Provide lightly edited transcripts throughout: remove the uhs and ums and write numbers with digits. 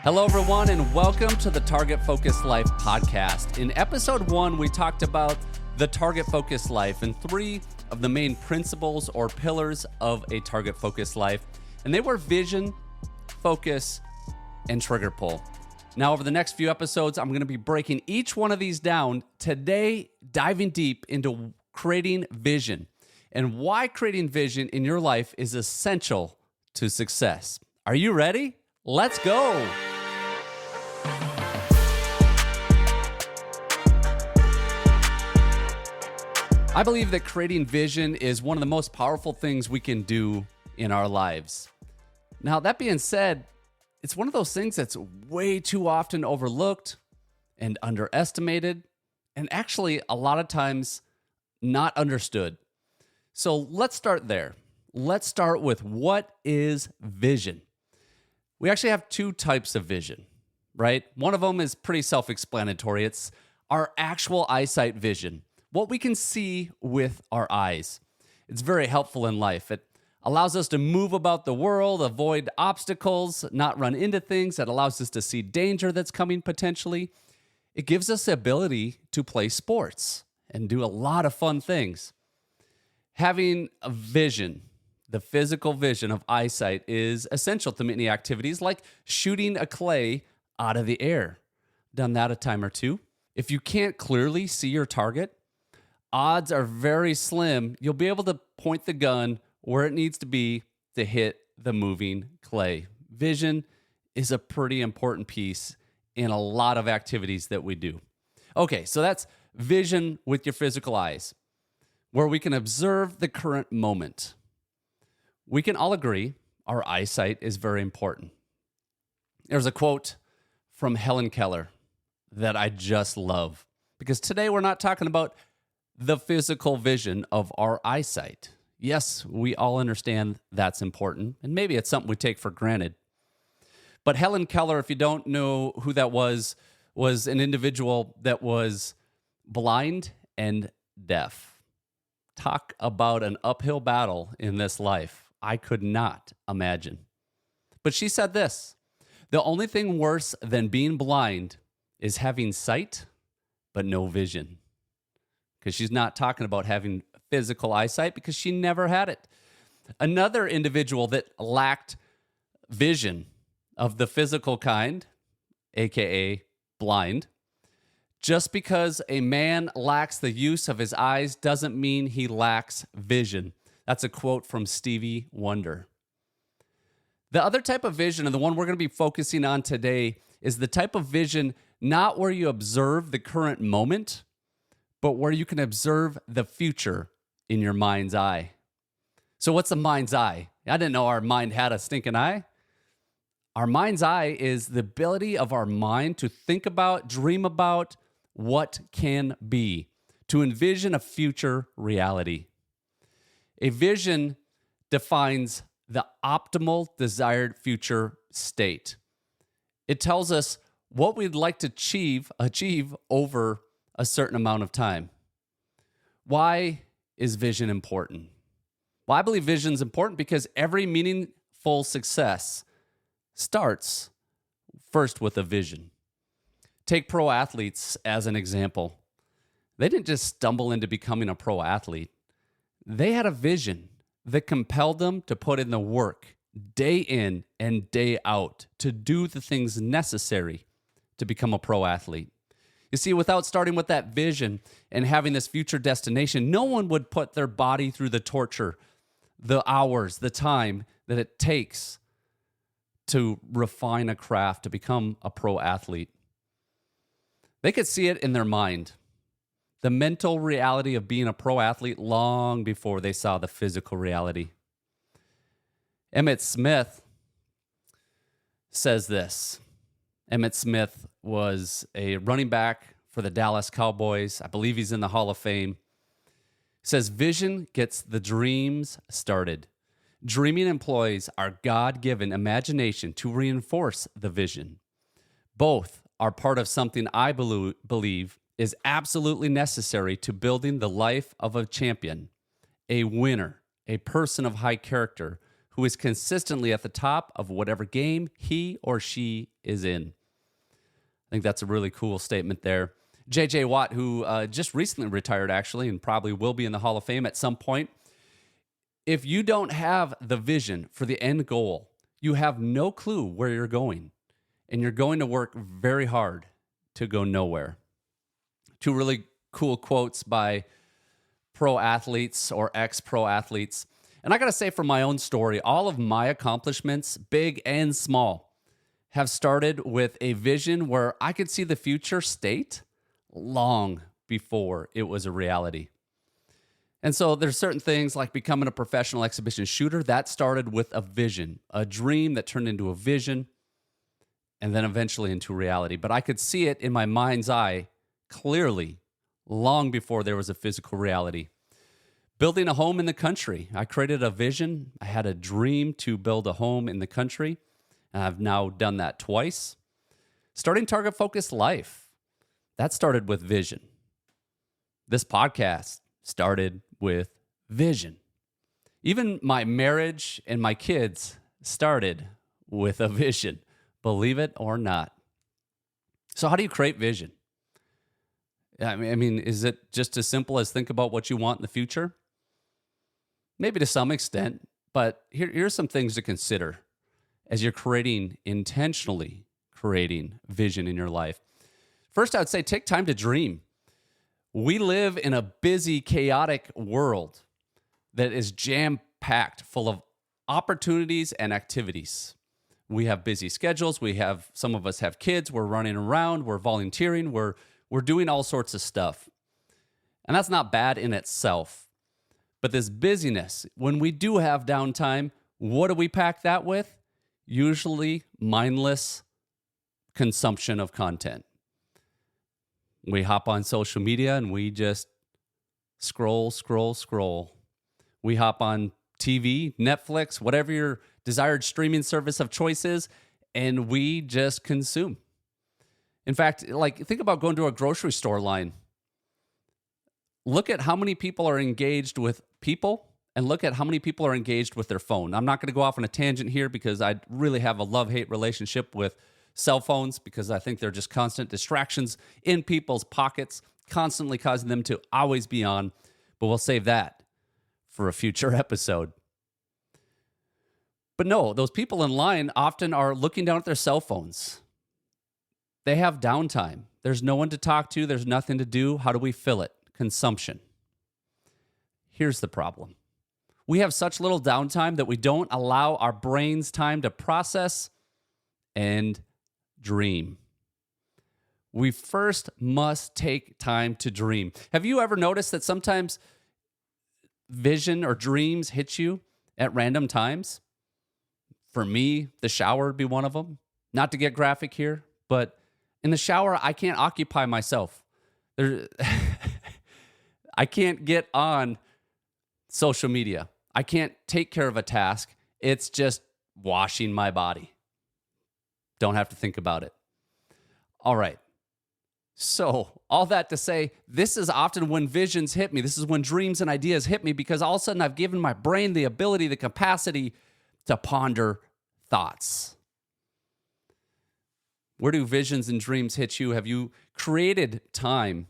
Hello, everyone, and welcome to the Target Focused Life podcast. In episode 1, we talked about the Target Focused Life and 3 of the main principles or pillars of a Target Focused Life, and they were vision, focus, and trigger pull. Now, over the next few episodes, I'm going to be breaking each one of these down. Today, diving deep into creating vision and why creating vision in your life is essential to success. Are you ready? Let's go. I believe that creating vision is one of the most powerful things we can do in our lives. Now, that being said, it's one of those things that's way too often overlooked and underestimated, and actually a lot of times not understood. So let's start there. Let's start with what is vision. We actually have 2 types of vision, right? One of them is pretty self-explanatory. It's our actual eyesight vision, what we can see with our eyes. It's very helpful in life. It allows us to move about the world, avoid obstacles, not run into things. It allows us to see danger that's coming potentially. It gives us the ability to play sports and do a lot of fun things. Having a vision, the physical vision of eyesight, is essential to many activities like shooting a clay out of the air. Done that a time or two. If you can't clearly see your target, odds are very slim you'll be able to point the gun where it needs to be to hit the moving clay. Vision is a pretty important piece in a lot of activities that we do. Okay, so that's vision with your physical eyes, where we can observe the current moment. We can all agree our eyesight is very important. There's a quote from Helen Keller that I just love, because today we're not talking about the physical vision of our eyesight. Yes, we all understand that's important, and maybe it's something we take for granted. But Helen Keller, if you don't know who that was an individual that was blind and deaf. Talk about an uphill battle in this life. I could not imagine. But she said this: the only thing worse than being blind is having sight, but no vision. Because she's not talking about having physical eyesight, because she never had it. Another individual that lacked vision of the physical kind, aka blind. Just because a man lacks the use of his eyes doesn't mean he lacks vision. That's a quote from Stevie Wonder. The other type of vision, and the one we're going to be focusing on today, is the type of vision not where you observe the current moment, but where you can observe the future in your mind's eye. So what's the mind's eye? I didn't know our mind had a stinking eye. Our mind's eye is the ability of our mind to think about, dream about what can be, to envision a future reality. A vision defines the optimal desired future state. It tells us what we'd like to achieve over a certain amount of time. Why is vision important? Well, I believe vision is important because every meaningful success starts first with a vision. Take pro athletes as an example. They didn't just stumble into becoming a pro athlete. They had a vision that compelled them to put in the work day in and day out to do the things necessary to become a pro athlete. You see, without starting with that vision and having this future destination, no one would put their body through the torture, the hours, the time that it takes to refine a craft to become a pro athlete. They could see it in their mind, the mental reality of being a pro athlete, long before they saw the physical reality. Emmitt Smith says this. Emmitt Smith was a running back for the Dallas Cowboys. I believe he's in the Hall of Fame. He says, vision gets the dreams started. Dreaming employs our God-given imagination to reinforce the vision. Both are part of something I believe is absolutely necessary to building the life of a champion, a winner, a person of high character who is consistently at the top of whatever game he or she is in. I think that's a really cool statement there. J.J. Watt, who just recently retired, actually, and probably will be in the Hall of Fame at some point. If you don't have the vision for the end goal, you have no clue where you're going, and you're going to work very hard to go nowhere. Two really cool quotes by pro athletes or ex-pro athletes. And I got to say, from my own story, all of my accomplishments, big and small, have started with a vision where I could see the future state long before it was a reality. And so there's certain things like becoming a professional exhibition shooter that started with a vision, a dream that turned into a vision, and then eventually into reality. But I could see it in my mind's eye clearly long before there was a physical reality. Building a home in the country. I created a vision. I had a dream to build a home in the country, and I've now done that twice. Starting target-focused life. That started with vision. This podcast started with vision. Even my marriage and my kids started with a vision, believe it or not. So how do you create vision? I mean, is it just as simple as think about what you want in the future? Maybe to some extent, but here's some things to consider as you're intentionally creating vision in your life. First, I would say take time to dream. We live in a busy, chaotic world that is jam-packed full of opportunities and activities. We have busy schedules. Some of us have kids. We're running around. We're volunteering. We're doing all sorts of stuff. And that's not bad in itself. But this busyness, when we do have downtime, what do we pack that with? Usually mindless consumption of content. We hop on social media and we just scroll. We hop on TV, Netflix, whatever your desired streaming service of choice is, and we just consume. In fact, think about going to a grocery store line. Look at how many people are engaged with people and look at how many people are engaged with their phone. I'm not going to go off on a tangent here because I really have a love-hate relationship with cell phones because I think they're just constant distractions in people's pockets, constantly causing them to always be on. But we'll save that for a future episode. But no, those people in line often are looking down at their cell phones. They have downtime. There's no one to talk to. There's nothing to do. How do we fill it? Consumption. Here's the problem. We have such little downtime that we don't allow our brains time to process and dream. We first must take time to dream. Have you ever noticed that sometimes vision or dreams hit you at random times? For me, the shower would be one of them. Not to get graphic here, but in the shower, I can't occupy myself. I can't get on social media. I can't take care of a task. It's just washing my body. Don't have to think about it. All right. So, all that to say, this is often when visions hit me. This is when dreams and ideas hit me because all of a sudden I've given my brain the ability, the capacity to ponder thoughts. Where do visions and dreams hit you? Have you created time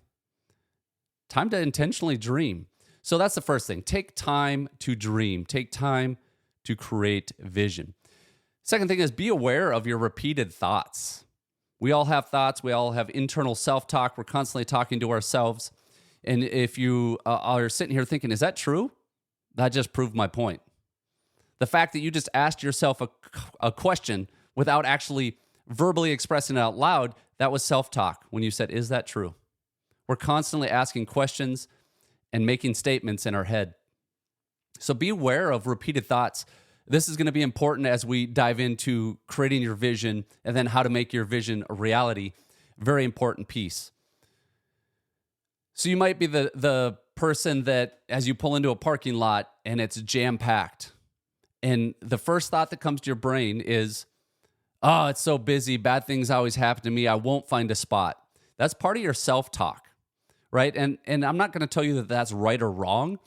to intentionally dream? So that's the first thing. Take time to dream. Take time to create vision. Second thing is be aware of your repeated thoughts. We all have thoughts. We all have internal self-talk. We're constantly talking to ourselves. And if you are sitting here thinking, is that true? That just proved my point. The fact that you just asked yourself a question without actually verbally expressing it out loud, that was self-talk when you said, is that true? We're constantly asking questions and making statements in our head. So be aware of repeated thoughts. This is going to be important as we dive into creating your vision and then how to make your vision a reality. Very important piece. So you might be the person that as you pull into a parking lot and it's jam-packed, and the first thought that comes to your brain is, oh, it's so busy. Bad things always happen to me. I won't find a spot. That's part of your self-talk, right? And I'm not going to tell you that that's right or wrong,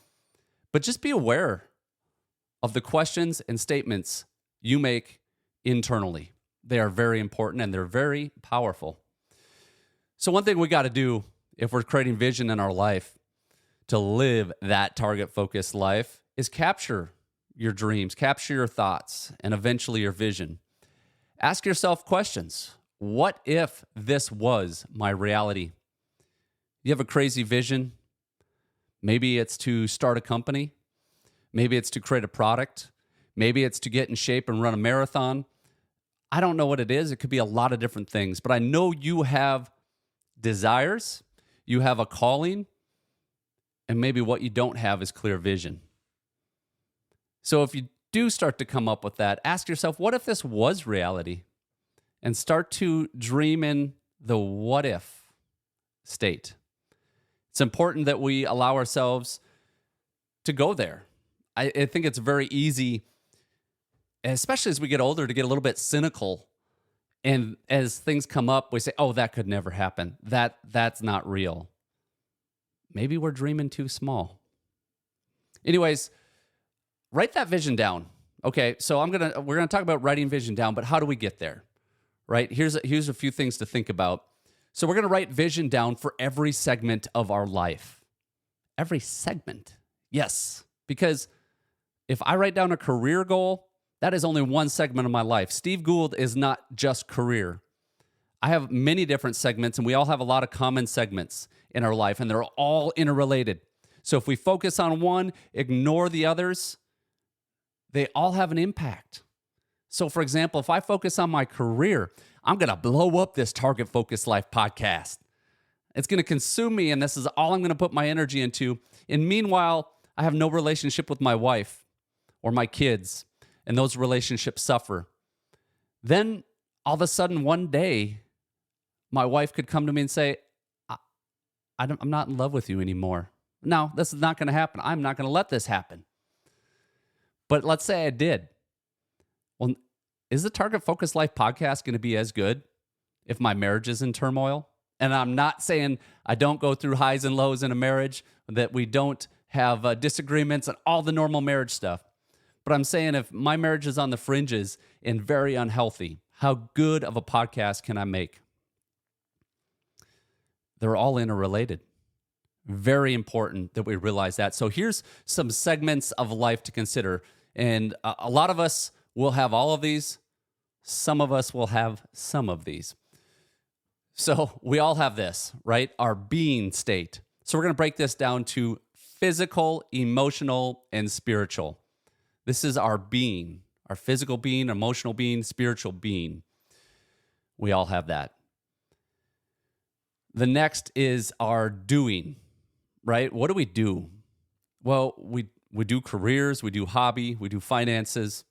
but just be aware of the questions and statements you make internally. They are very important and they're very powerful. So one thing we got to do if we're creating vision in our life to live that target-focused life is capture your dreams, capture your thoughts, and eventually your vision. Ask yourself questions. What if this was my reality? You have a crazy vision. Maybe it's to start a company. Maybe it's to create a product. Maybe it's to get in shape and run a marathon. I don't know what it is. It could be a lot of different things, but I know you have desires, you have a calling, and maybe what you don't have is clear vision. So if you do start to come up with that, ask yourself, what if this was reality? And start to dream in the what if state. It's important that we allow ourselves to go there. I think it's very easy, especially as we get older, to get a little bit cynical. And as things come up, we say, oh, that could never happen. That's not real. Maybe we're dreaming too small. Anyways, write that vision down. Okay, so we're gonna talk about writing vision down, but how do we get there? Right? Here's a few things to think about. So we're gonna write vision down for every segment of our life. Every segment. Yes, because if I write down a career goal, that is only one segment of my life. Steve Gould is not just career. I have many different segments, and we all have a lot of common segments in our life, and they're all interrelated. So if we focus on one, ignore the others, they all have an impact. So for example, if I focus on my career, I'm going to blow up this Target Focused Life podcast. It's going to consume me, and this is all I'm going to put my energy into. And meanwhile, I have no relationship with my wife or my kids, and those relationships suffer. Then all of a sudden, one day, my wife could come to me and say, I'm not in love with you anymore. No, this is not going to happen. I'm not going to let this happen. But let's say I did. Well, is the Target Focused Life podcast going to be as good if my marriage is in turmoil? And I'm not saying I don't go through highs and lows in a marriage, that we don't have disagreements and all the normal marriage stuff. But I'm saying if my marriage is on the fringes and very unhealthy, how good of a podcast can I make? They're all interrelated. Very important that we realize that. So here's some segments of life to consider. And a lot of us will have all of these. Some of us will have some of these. So we all have this, right? Our being state. So we're going to break this down to physical, emotional, and spiritual. This is our being, our physical being, emotional being, spiritual being. We all have that. The next is our doing, right? What do we do? Well, we do careers, we do hobby, we do finances.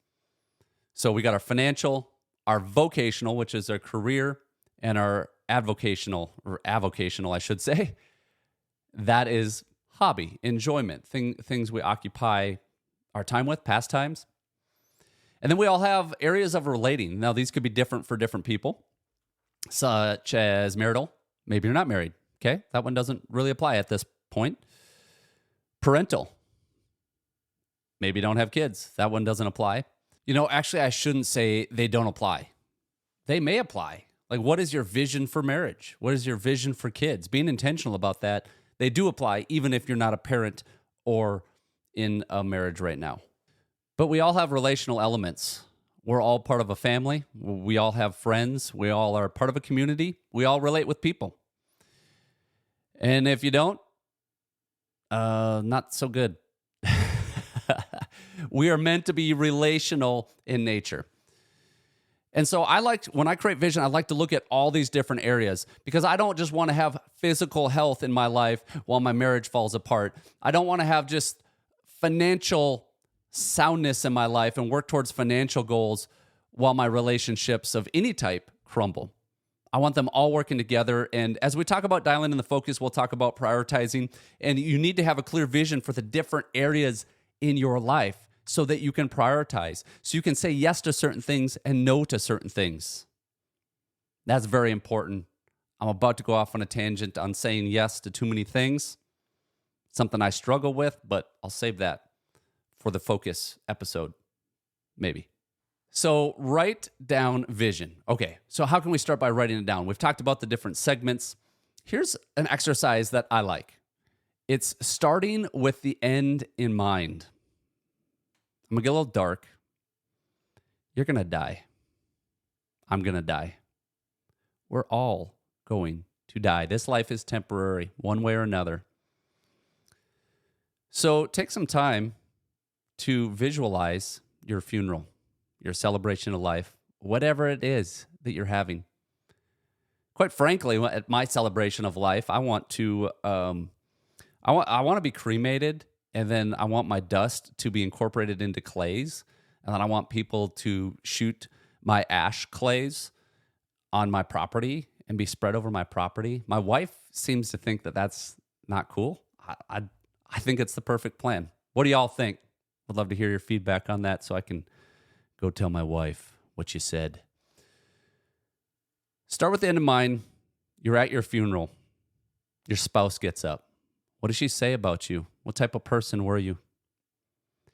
So we got our financial, our vocational, which is our career, and our avocational, I should say. That is hobby, enjoyment, things we occupy our time with, pastimes. And then we all have areas of relating. Now, these could be different for different people, such as marital. Maybe you're not married, okay? That one doesn't really apply at this point. Parental. Maybe you don't have kids. That one doesn't apply. You know, actually, I shouldn't say they don't apply. They may apply. Like, what is your vision for marriage? What is your vision for kids? Being intentional about that. They do apply, even if you're not a parent or in a marriage right now. But we all have relational elements. We're all part of a family. We all have friends. We all are part of a community. We all relate with people. And if you don't, not so good. We are meant to be relational in nature. And so when I create vision, I like to look at all these different areas because I don't just want to have physical health in my life while my marriage falls apart. I don't want to have just financial soundness in my life and work towards financial goals while my relationships of any type crumble. I want them all working together. And as we talk about dialing in the focus, we'll talk about prioritizing. And you need to have a clear vision for the different areas in your life so that you can prioritize. So you can say yes to certain things and no to certain things. That's very important. I'm about to go off on a tangent on saying yes to too many things. Something I struggle with, but I'll save that for the focus episode, maybe. So write down vision. Okay, so how can we start by writing it down? We've talked about the different segments. Here's an exercise that I like. It's starting with the end in mind. I'm going to get a little dark. You're going to die. I'm going to die. We're all going to die. This life is temporary, one way or another. So take some time to visualize your funeral, your celebration of life, whatever it is that you're having. Quite frankly, at my celebration of life, I want to be cremated, and then I want my dust to be incorporated into clays, and then I want people to shoot my ash clays on my property and be spread over my property. My wife seems to think that that's not cool. I think it's the perfect plan. What do y'all think? I'd love to hear your feedback on that so I can go tell my wife what you said. Start with the end in mind. You're at your funeral. Your spouse gets up. What does she say about you? What type of person were you?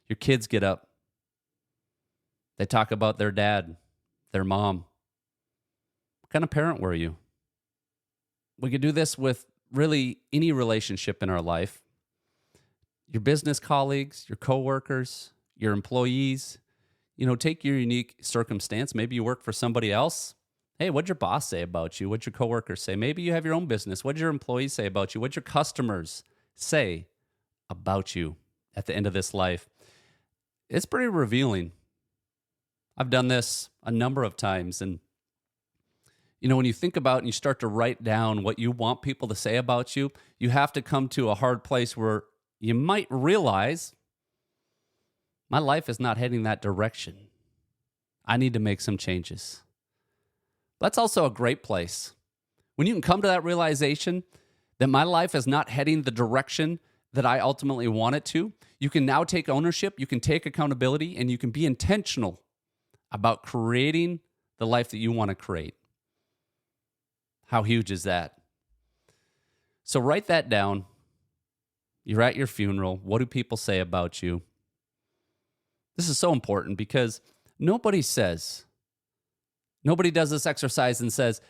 Your kids get up. They talk about their dad, their mom. What kind of parent were you? We could do this with really any relationship in our life. Your business colleagues, your coworkers, your employees. Take your unique circumstance. Maybe you work for somebody else. Hey, what'd your boss say about you? What'd your coworkers say? Maybe you have your own business. What'd your employees say about you? What'd your customers say about you at the end of this life? It's pretty revealing. I've done this a number of times. And, when you think about and you start to write down what you want people to say about you, you have to come to a hard place where you might realize my life is not heading that direction. I need to make some changes. That's also a great place. When you can come to that realization that my life is not heading the direction that I ultimately want it to, you can now take ownership, you can take accountability, and you can be intentional about creating the life that you want to create. How huge is that? So write that down. You're at your funeral. What do people say about you? This is so important because nobody does this exercise and says,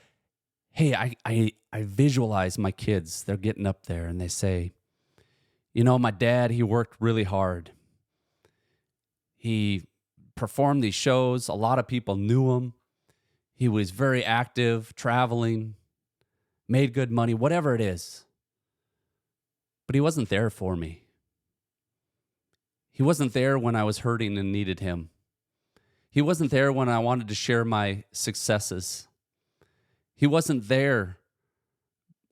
hey, I visualize my kids. They're getting up there and they say, my dad, he worked really hard. He performed these shows. A lot of people knew him. He was very active, traveling, made good money, whatever it is. But he wasn't there for me. He wasn't there when I was hurting and needed him. He wasn't there when I wanted to share my successes. He wasn't there.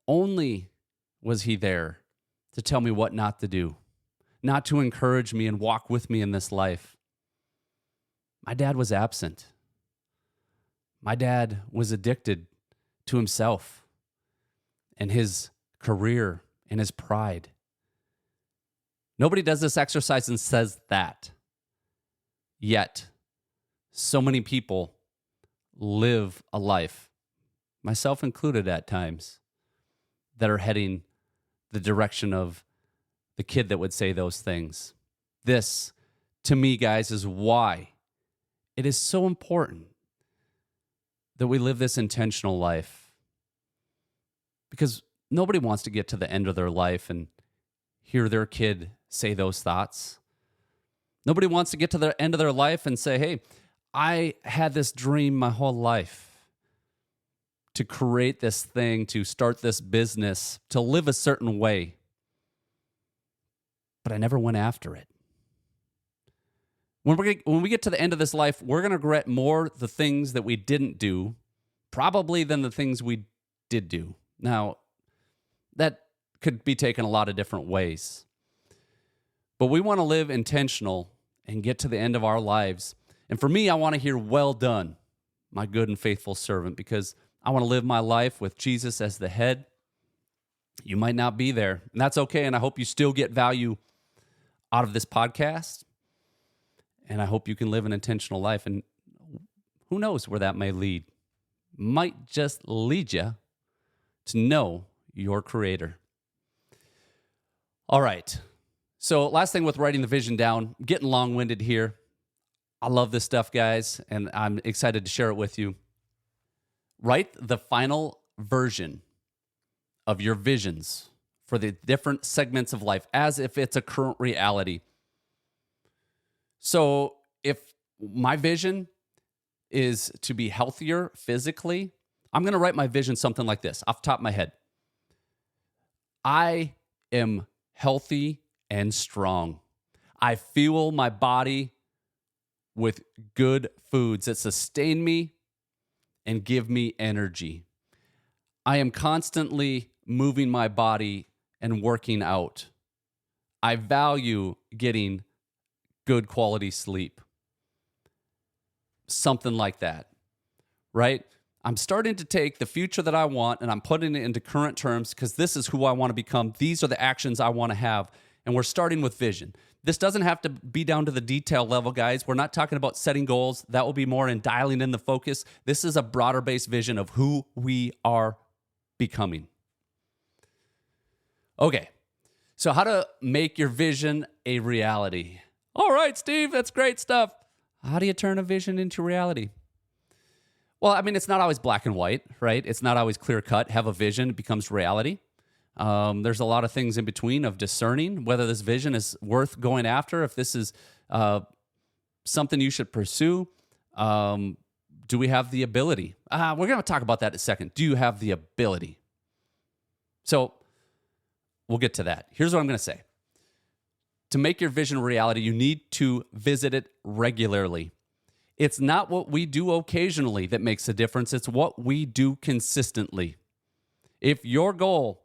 Only was he there to tell me what not to do, not to encourage me and walk with me in this life. My dad was absent. My dad was addicted to himself and his career and his pride. Nobody does this exercise and says that. Yet, so many people live a life, myself included at times, that are heading the direction of the kid that would say those things. This, to me, guys, is why it is so important that we live this intentional life. Because nobody wants to get to the end of their life and hear their kid say those thoughts. Nobody wants to get to the end of their life and say, hey, I had this dream my whole life to create this thing, to start this business, to live a certain way, but I never went after it. When we get to the end of this life, we're going to regret more the things that we didn't do, probably, than the things we did do. Now, that could be taken a lot of different ways. But we want to live intentional and get to the end of our lives. And for me, I want to hear, well done, my good and faithful servant, because I want to live my life with Jesus as the head. You might not be there, and that's okay. And I hope you still get value out of this podcast. And I hope you can live an intentional life. And who knows where that may lead? Might just lead you to know your Creator. All right. So last thing with writing the vision down, getting long-winded here. I love this stuff, guys, and I'm excited to share it with you. Write the final version of your visions for the different segments of life as if it's a current reality. So if my vision is to be healthier physically, I'm going to write my vision something like this off the top of my head. I am healthy and strong. I fuel my body with good foods that sustain me and give me energy. I am constantly moving my body and working out. I value getting good quality sleep. Something like that, right? I'm starting to take the future that I want and I'm putting it into current terms because this is who I want to become. These are the actions I want to have. And we're starting with vision. This doesn't have to be down to the detail level, guys. We're not talking about setting goals. That will be more in dialing in the focus. This is a broader based vision of who we are becoming. Okay, so how to make your vision a reality. All right, Steve, that's great stuff. How do you turn a vision into reality? Well, I mean, it's not always black and white, right? It's not always clear cut. Have a vision, it becomes reality. There's a lot of things in between of discerning whether this vision is worth going after, if this is something you should pursue. Do we have the ability? We're going to talk about that in a second. Do you have the ability? So we'll get to that. Here's what I'm going to say. To make your vision a reality, you need to visit it regularly. It's not what we do occasionally that makes a difference. It's what we do consistently. If your goal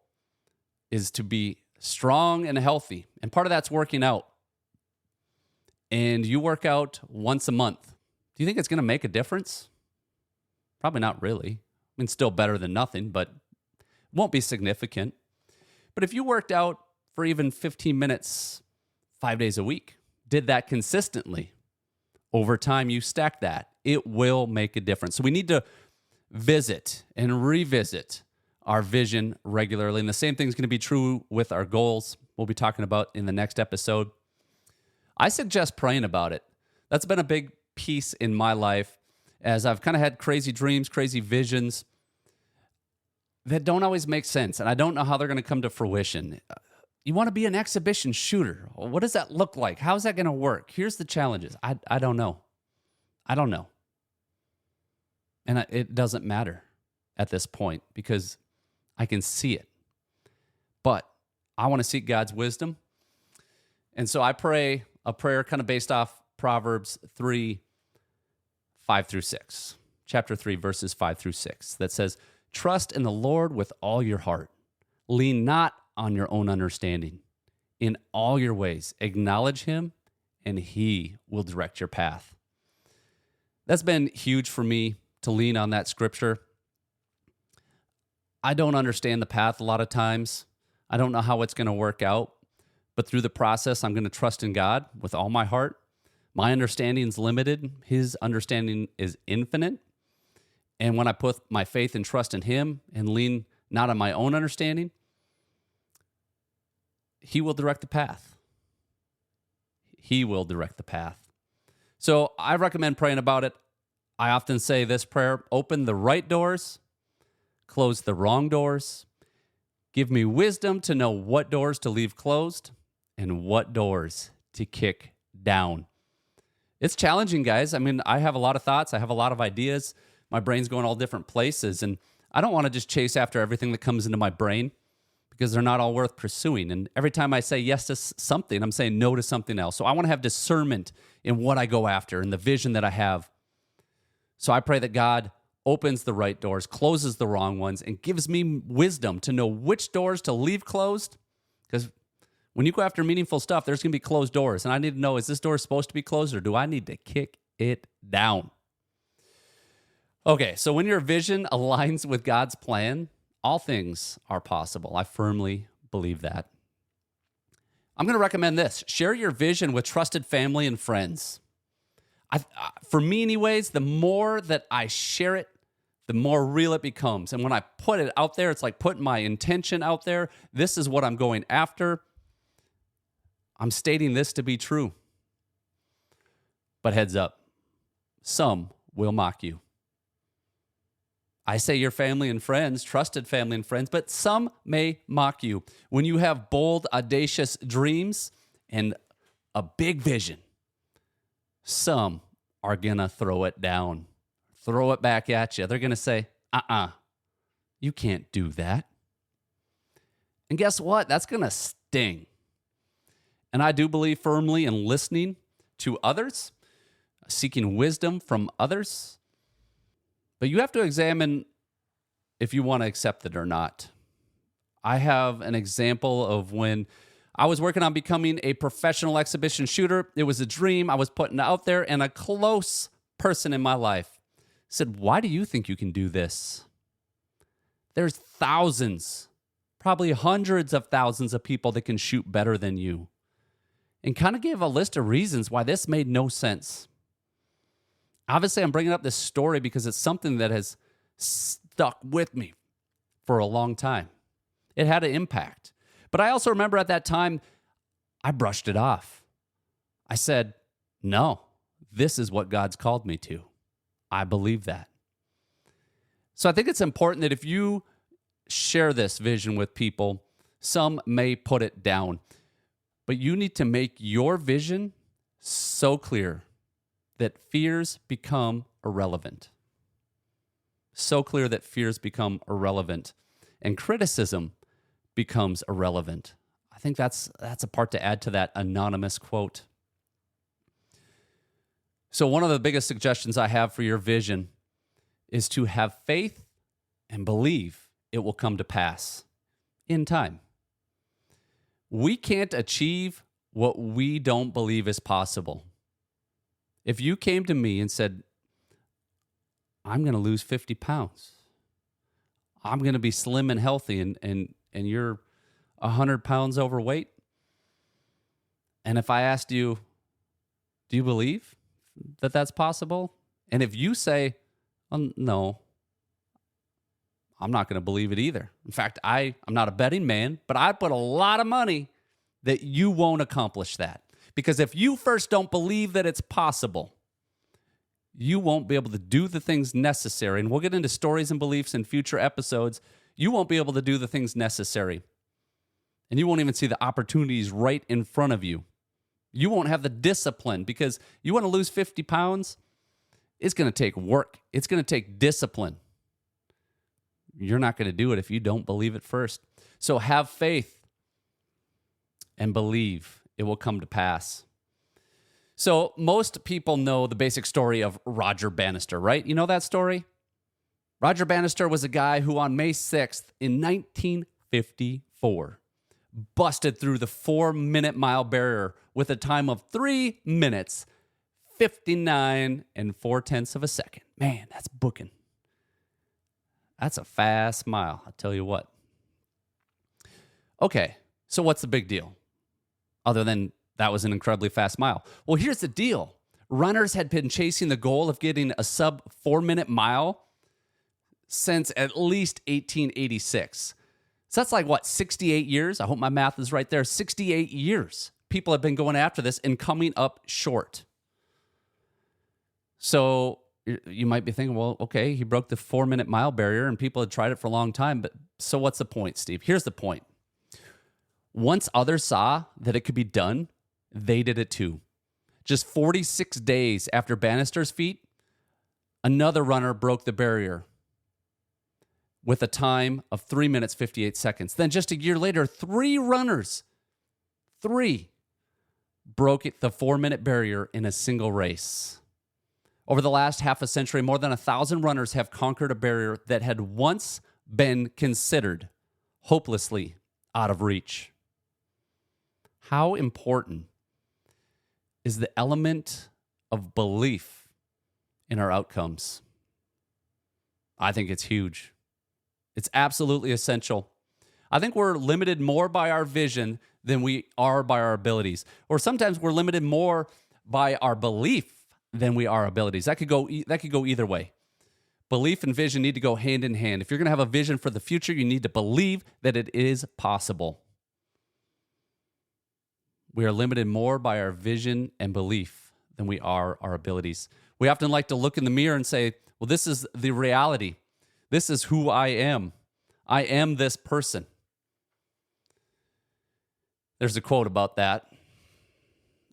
is to be strong and healthy, and part of that's working out, and you work out once a month, do you think it's going to make a difference? Probably not really. I mean, still better than nothing, but it won't be significant. But if you worked out for even 15 minutes 5 days a week, did that consistently, over time you stack that, it will make a difference. So we need to visit and revisit our vision regularly. And the same thing is going to be true with our goals. We'll be talking about in the next episode. I suggest praying about it. That's been a big piece in my life as I've kind of had crazy dreams, crazy visions that don't always make sense. And I don't know how they're going to come to fruition. You want to be an exhibition shooter. What does that look like? How's that going to work? Here's the challenges. I don't know. I don't know. And it doesn't matter at this point because I can see it. But I want to seek God's wisdom. And so I pray a prayer kind of based off Proverbs 3, 5 through 6. Chapter 3, verses 5 through 6. That says, "Trust in the Lord with all your heart. Lean not on your own understanding. In all your ways, acknowledge him, and he will direct your path." That's been huge for me to lean on that scripture. I don't understand the path a lot of times. I don't know how it's going to work out, but through the process, I'm going to trust in God with all my heart. My understanding is limited. His understanding is infinite. And when I put my faith and trust in him and lean not on my own understanding, he will direct the path. He will direct the path. So I recommend praying about it. I often say this prayer: open the right doors, close the wrong doors. Give me wisdom to know what doors to leave closed and what doors to kick down. It's challenging, guys. I mean, I have a lot of thoughts. I have a lot of ideas. My brain's going all different places, and I don't want to just chase after everything that comes into my brain because they're not all worth pursuing. And every time I say yes to something, I'm saying no to something else. So I want to have discernment in what I go after and the vision that I have. So I pray that God opens the right doors, closes the wrong ones, and gives me wisdom to know which doors to leave closed. Because when you go after meaningful stuff, there's going to be closed doors. And I need to know, is this door supposed to be closed or do I need to kick it down? Okay, so when your vision aligns with God's plan, all things are possible. I firmly believe that. I'm going to recommend this. Share your vision with trusted family and friends. For me anyways, the more that I share it, the more real it becomes. And when I put it out there, it's like putting my intention out there. This is what I'm going after. I'm stating this to be true. But heads up, some will mock you. I say your family and friends, trusted family and friends, but some may mock you. When you have bold, audacious dreams and a big vision, some are going to throw it down, throw it back at you. They're going to say, you can't do that. And guess what? That's going to sting. And I do believe firmly in listening to others, seeking wisdom from others. But you have to examine if you want to accept it or not. I have an example of when I was working on becoming a professional exhibition shooter. It was a dream I was putting out there, and a close person in my life said, "Why do you think you can do this? There's thousands, probably hundreds of thousands of people that can shoot better than you." And kind of gave a list of reasons why this made no sense. Obviously, I'm bringing up this story because it's something that has stuck with me for a long time. It had an impact. But I also remember at that time, I brushed it off. I said, no, this is what God's called me to. I believe that. So I think it's important that if you share this vision with people, some may put it down. But you need to make your vision so clear that fears become irrelevant. So clear that fears become irrelevant and criticism becomes irrelevant. I think that's a part to add to that anonymous quote. So one of the biggest suggestions I have for your vision is to have faith and believe it will come to pass in time. We can't achieve what we don't believe is possible. If you came to me and said, I'm going to lose 50 pounds. I'm going to be slim and healthy, and you're 100 pounds overweight. And if I asked you, do you believe that that's possible? And if you say, no, I'm not going to believe it either. In fact, I'm not a betting man, but I put a lot of money that you won't accomplish that. Because if you first don't believe that it's possible, you won't be able to do the things necessary. And we'll get into stories and beliefs in future episodes. You won't be able to do the things necessary. And you won't even see the opportunities right in front of you. You won't have the discipline because you want to lose 50 pounds. It's going to take work. It's going to take discipline. You're not going to do it if you don't believe it first. So have faith and believe it will come to pass. So most people know the basic story of Roger Bannister, right? You know that story? Roger Bannister was a guy who on May 6th in 1954 busted through the 4-minute mile barrier with a time of 3 minutes, 59 and 4/10 of a second. Man, that's booking. That's a fast mile, I'll tell you what. Okay, so what's the big deal? Other than that was an incredibly fast mile. Well, here's the deal. Runners had been chasing the goal of getting a sub 4-minute mile since at least 1886. So that's like, what, 68 years? I hope my math is right there. 68 years. People have been going after this and coming up short. So you might be thinking, well, okay, he broke the 4-minute mile barrier and people had tried it for a long time. But so what's the point, Steve? Here's the point. Once others saw that it could be done, they did it too. Just 46 days after Bannister's feat, another runner broke the barrier with a time of 3 minutes, 58 seconds. Then just a year later, 3 runners, 3, broke the 4-minute barrier in a single race. Over the last half a century, more than 1,000 runners have conquered a barrier that had once been considered hopelessly out of reach. How important is the element of belief in our outcomes? I think it's huge. It's absolutely essential. I think we're limited more by our vision than we are by our abilities. Or sometimes we're limited more by our belief than we are abilities. That could go either way. Belief and vision need to go hand in hand. If you're going to have a vision for the future, you need to believe that it is possible. We are limited more by our vision and belief than we are our abilities. We often like to look in the mirror and say, well, this is the reality. This is who I am. I am this person. There's a quote about that.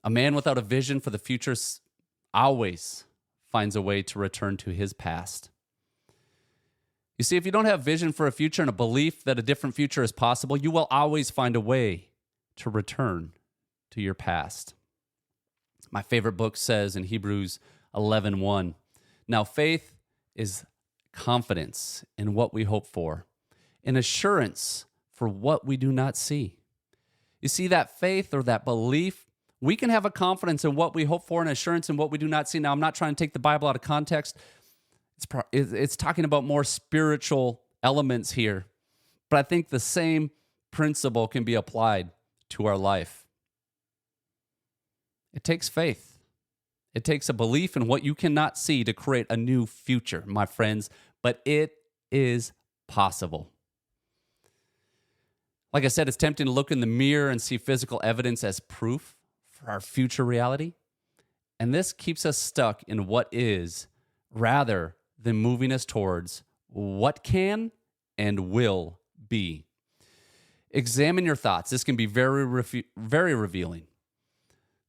A man without a vision for the future always finds a way to return to his past. You see, if you don't have vision for a future and a belief that a different future is possible, you will always find a way to return to your past. My favorite book says in Hebrews 11:1, now faith is confidence in what we hope for, an assurance for what we do not see. You see, that faith or that belief, we can have a confidence in what we hope for and assurance in what we do not see. Now, I'm not trying to take the Bible out of context. It's talking about more spiritual elements here. But I think the same principle can be applied to our life. It takes faith. It takes a belief in what you cannot see to create a new future, my friends. But it is possible. Like I said, it's tempting to look in the mirror and see physical evidence as proof for our future reality. And this keeps us stuck in what is rather than moving us towards what can and will be. Examine your thoughts. This can be very revealing.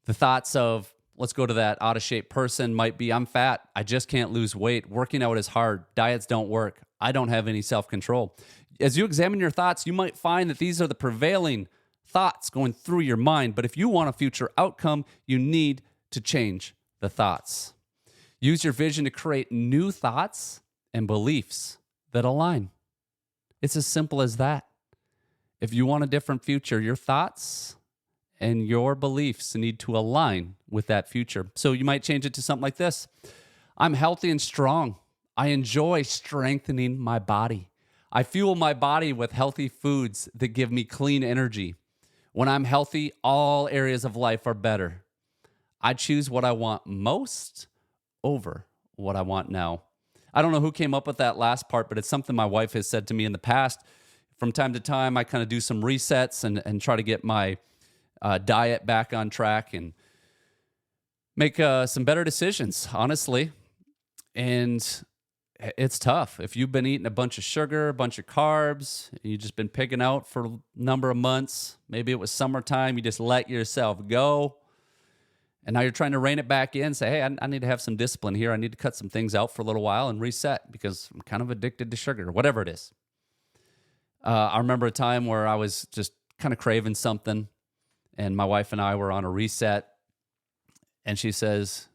The thoughts of, let's go to that out-of-shape person might be, I'm fat, I just can't lose weight, working out is hard, diets don't work, I don't have any self-control. As you examine your thoughts, you might find that these are the prevailing thoughts going through your mind. But if you want a future outcome, you need to change the thoughts. Use your vision to create new thoughts and beliefs that align. It's as simple as that. If you want a different future, your thoughts and your beliefs need to align with that future. So you might change it to something like this. I'm healthy and strong. I enjoy strengthening my body. I fuel my body with healthy foods that give me clean energy. When I'm healthy, all areas of life are better. I choose what I want most over what I want now. I don't know who came up with that last part, but it's something my wife has said to me in the past. From time to time, I kind of do some resets and try to get my diet back on track and make some better decisions, honestly. And it's tough. If you've been eating a bunch of sugar, a bunch of carbs, you've just been pigging out for a number of months, maybe it was summertime, you just let yourself go, and now you're trying to rein it back in, say, hey, I need to have some discipline here. I need to cut some things out for a little while and reset because I'm kind of addicted to sugar, or whatever it is. I remember a time where I was just kind of craving something, and my wife and I were on a reset, and she says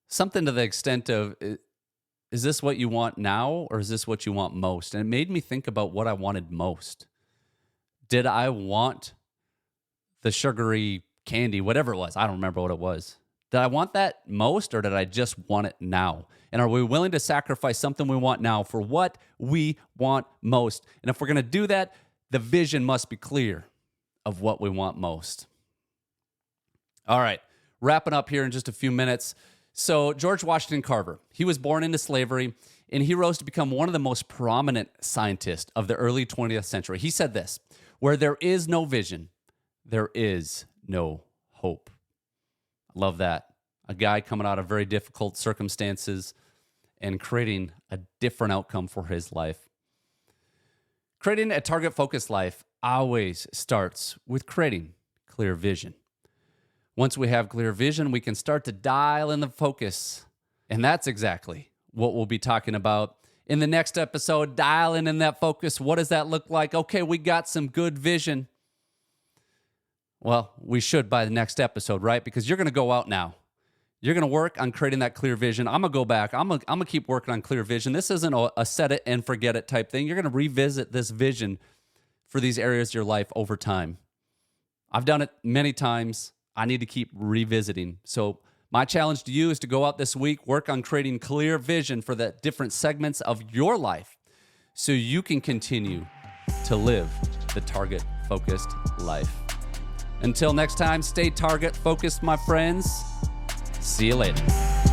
something to the extent of, is this what you want now, or is this what you want most? And it made me think about what I wanted most. Did I want the sugary candy, whatever it was? I don't remember what it was. Did I want that most, or did I just want it now? And are we willing to sacrifice something we want now for what we want most? And if we're going to do that, the vision must be clear of what we want most. All right, wrapping up here in just a few minutes. So George Washington Carver, he was born into slavery, and he rose to become one of the most prominent scientists of the early 20th century. He said this, where there is no vision, there is no hope. I love that. A guy coming out of very difficult circumstances and creating a different outcome for his life. Creating a target-focused life always starts with creating clear vision. Once we have clear vision, we can start to dial in the focus. And that's exactly what we'll be talking about in the next episode. Dialing in that focus. What does that look like? Okay, we got some good vision. Well, we should by the next episode, right? Because you're going to go out now. You're going to work on creating that clear vision. I'm going to go back. I'm going to keep working on clear vision. This isn't a set it and forget it type thing. You're going to revisit this vision for these areas of your life over time. I've done it many times. I need to keep revisiting. So my challenge to you is to go out this week, work on creating clear vision for the different segments of your life so you can continue to live the target-focused life. Until next time, stay target-focused, my friends. See you later.